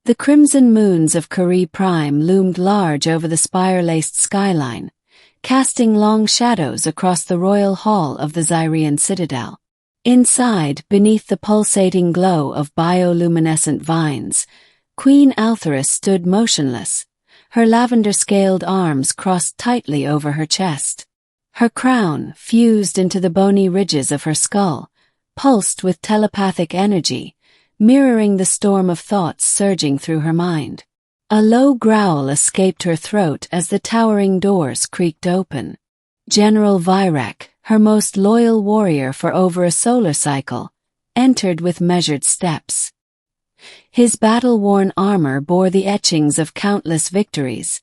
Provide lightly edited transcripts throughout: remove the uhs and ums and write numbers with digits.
The crimson moons of Carré Prime loomed large over the spire-laced skyline, casting long shadows across the royal hall of the Zyrian citadel. Inside, beneath the pulsating glow of bioluminescent vines, Queen Altheris stood motionless, her lavender-scaled arms crossed tightly over her chest. Her crown, fused into the bony ridges of her skull, pulsed with telepathic energy, mirroring the storm of thoughts surging through her mind. A low growl escaped her throat as the towering doors creaked open. General Vyrek, her most loyal warrior for over a solar cycle, entered with measured steps. His battle-worn armor bore the etchings of countless victories,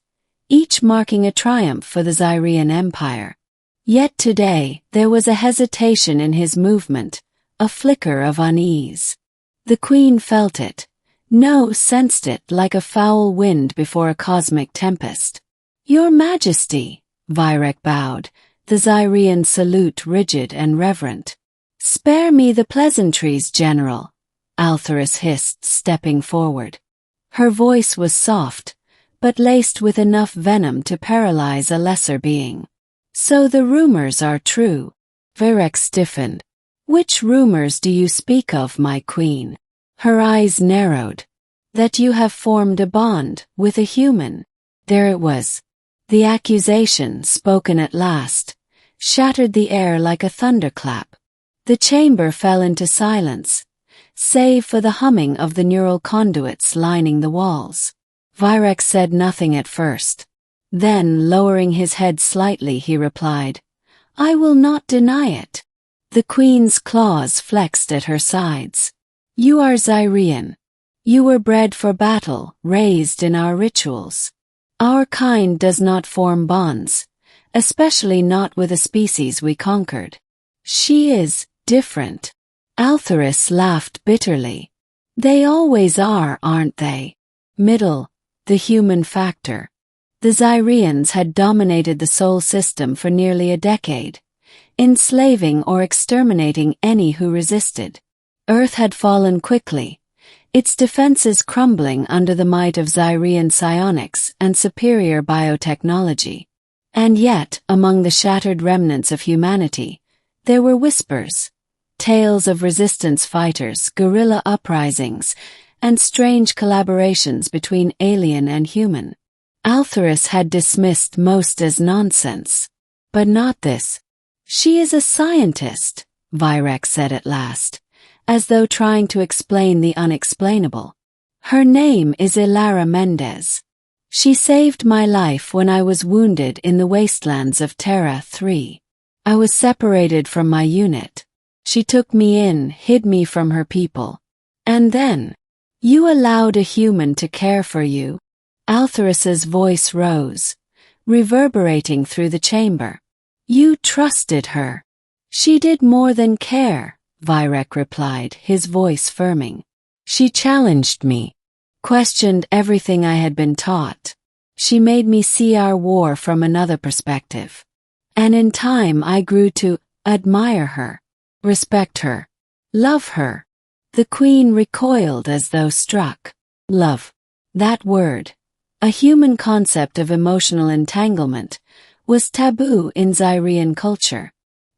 each marking a triumph for the Zyrian Empire. Yet today, there was a hesitation in his movement, a flicker of unease. The Queen felt it. No, sensed it like a foul wind before a cosmic tempest. "Your Majesty," Vyrek bowed, the Zyrian salute rigid and reverent. "Spare me the pleasantries, General," Altheris hissed, stepping forward. Her voice was soft, but laced with enough venom to paralyze a lesser being. "So the rumors are true." Vyrek stiffened. "Which rumors do you speak of, my queen?" Her eyes narrowed. "That you have formed a bond with a human." There it was. The accusation, spoken at last, shattered the air like a thunderclap. The chamber fell into silence, save for the humming of the neural conduits lining the walls. Vyrek said nothing at first. Then, lowering his head slightly, he replied, "I will not deny it." The Queen's claws flexed at her sides. "You are Zyrian. You were bred for battle, raised in our rituals. Our kind does not form bonds, especially not with a species we conquered. She is different." Altheris laughed bitterly. "They always are, aren't they? Middle, the human factor." The Zyrians had dominated the Sol system for nearly a decade, enslaving or exterminating any who resisted. Earth had fallen quickly, its defenses crumbling under the might of Zyrian psionics and superior biotechnology. And yet, among the shattered remnants of humanity, there were whispers, tales of resistance fighters, guerrilla uprisings, and strange collaborations between alien and human. Altheris had dismissed most as nonsense. But not this. "She is a scientist," Vyrek said at last, as though trying to explain the unexplainable. "Her name is Ilara Mendez. She saved my life when I was wounded in the wastelands of Terra 3. I was separated from my unit. She took me in, hid me from her people. And then, you allowed a human to care for you." Altheris's voice rose, reverberating through the chamber. "You trusted her." "She did more than care," Vyrek replied, his voice firming. "She challenged me, questioned everything I had been taught. She made me see our war from another perspective. And in time I grew to admire her, respect her, love her." The Queen recoiled as though struck. Love. That word, a human concept of emotional entanglement, was taboo in Zyrian culture.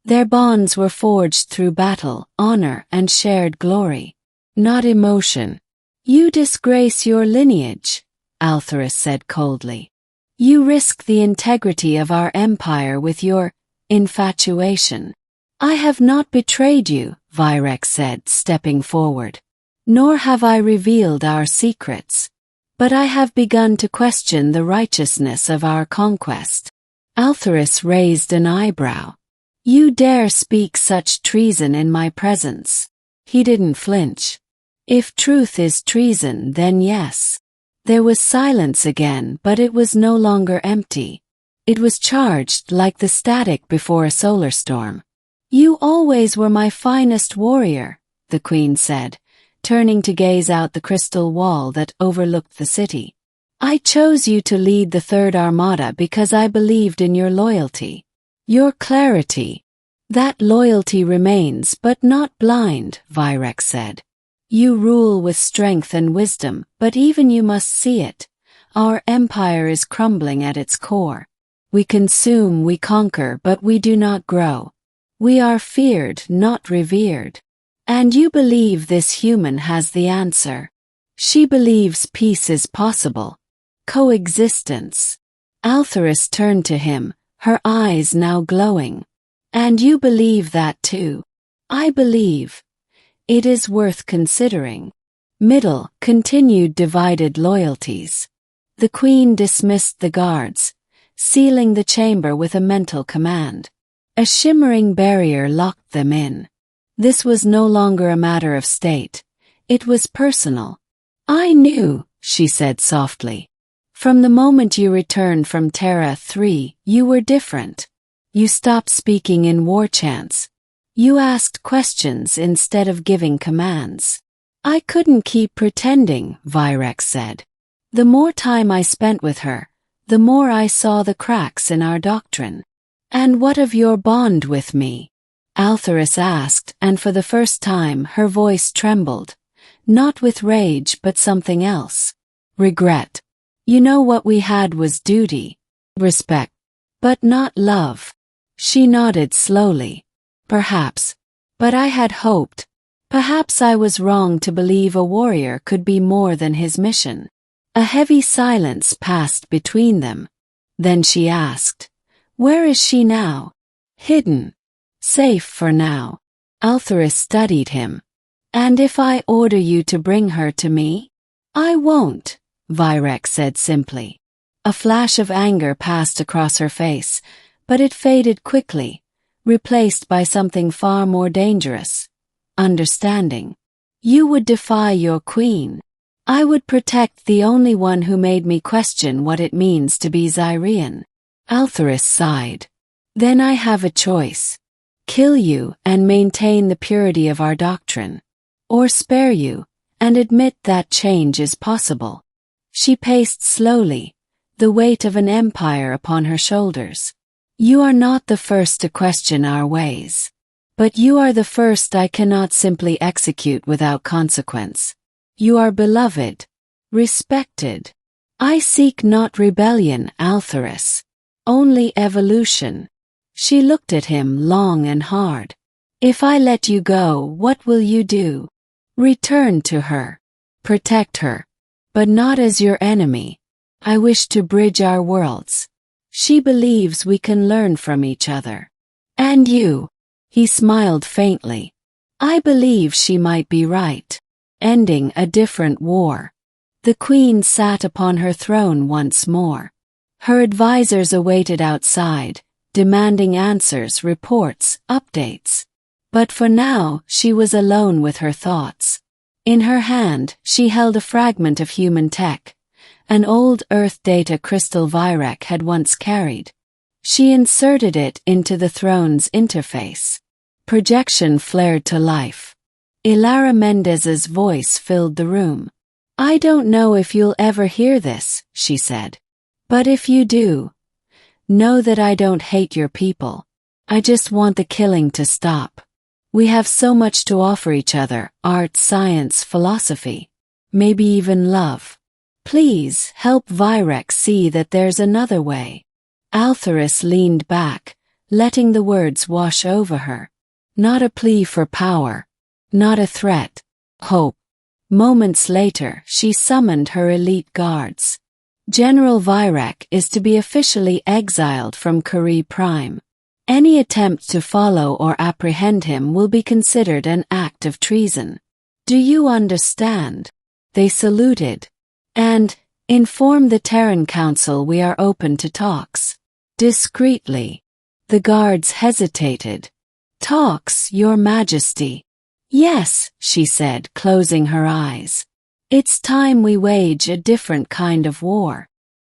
Their bonds were forged through battle, honor, and shared glory, not emotion. "You disgrace your lineage," Altheris said coldly. "You risk the integrity of our empire with your infatuation." "I have not betrayed you," Vyrek said, stepping forward. "Nor have I revealed our secrets. But I have begun to question the righteousness of our conquest." Altheris raised an eyebrow. "You dare speak such treason in my presence?" He didn't flinch. "If truth is treason, then yes." There was silence again, but it was no longer empty. It was charged like the static before a solar storm. "You always were my finest warrior," the Queen said, turning to gaze out the crystal wall that overlooked the city. "I chose you to lead the Third Armada because I believed in your loyalty, your clarity." "That loyalty remains, but not blind," Vyrek said. You rule with strength and wisdom, but even you must see it. Our empire is crumbling at its core. We consume, we conquer, but we do not grow. We are feared, not revered. And you believe this human has the answer. She believes peace is possible. Coexistence. Altharis turned to him, her eyes now glowing. And you believe that too. I believe. It is worth considering. Middle, continued divided loyalties. The queen dismissed the guards, sealing the chamber with a mental command. A shimmering barrier locked them in. This was no longer a matter of state. It was personal. I knew, she said softly. From the moment you returned from Terra 3, you were different. You stopped speaking in war chants. You asked questions instead of giving commands. I couldn't keep pretending, Virex said. The more time I spent with her, the more I saw the cracks in our doctrine. And what of your bond with me? Altharis asked, and for the first time her voice trembled. Not with rage but something else. Regret. You know what we had was duty. Respect. But not love. She nodded slowly. Perhaps. But I had hoped. Perhaps I was wrong to believe a warrior could be more than his mission. A heavy silence passed between them. Then she asked, where is she now? Hidden. Safe for now. Altharis studied him. And if I order you to bring her to me? I won't, Virex said simply. A flash of anger passed across her face, but it faded quickly, replaced by something far more dangerous. Understanding. You would defy your queen. I would protect the only one who made me question what it means to be Zyrian. Altharis sighed. Then I have a choice. Kill you and maintain the purity of our doctrine. Or spare you, and admit that change is possible. She paced slowly, the weight of an empire upon her shoulders. You are not the first to question our ways. But you are the first I cannot simply execute without consequence. You are beloved, respected. I seek not rebellion, Altharis. Only evolution. She looked at him long and hard. If I let you go, what will you do? Return to her. Protect her. But not as your enemy. I wish to bridge our worlds. She believes we can learn from each other. And you? He smiled faintly. I believe she might be right. Ending a different war. The queen sat upon her throne once more. Her advisors awaited outside, demanding answers, reports, updates. But for now, she was alone with her thoughts. In her hand, she held a fragment of human tech, an old Earth data crystal Virek had once carried. She inserted it into the throne's interface. Projection flared to life. Ilara Mendez's voice filled the room. I don't know if you'll ever hear this, she said. But if you do, know that I don't hate your people. I just want the killing to stop. We have so much to offer each other, art, science, philosophy, maybe even love. Please help Virex see that there's another way. Altharis leaned back, letting the words wash over her. Not a plea for power. Not a threat. Hope. Moments later, she summoned her elite guards. General Virek is to be officially exiled from Curie Prime. Any attempt to follow or apprehend him will be considered an act of treason. Do you understand? They saluted. And, inform the Terran Council we are open to talks. Discreetly. The guards hesitated. Talks, Your Majesty. Yes, she said, closing her eyes. It's time we wage a different kind of war.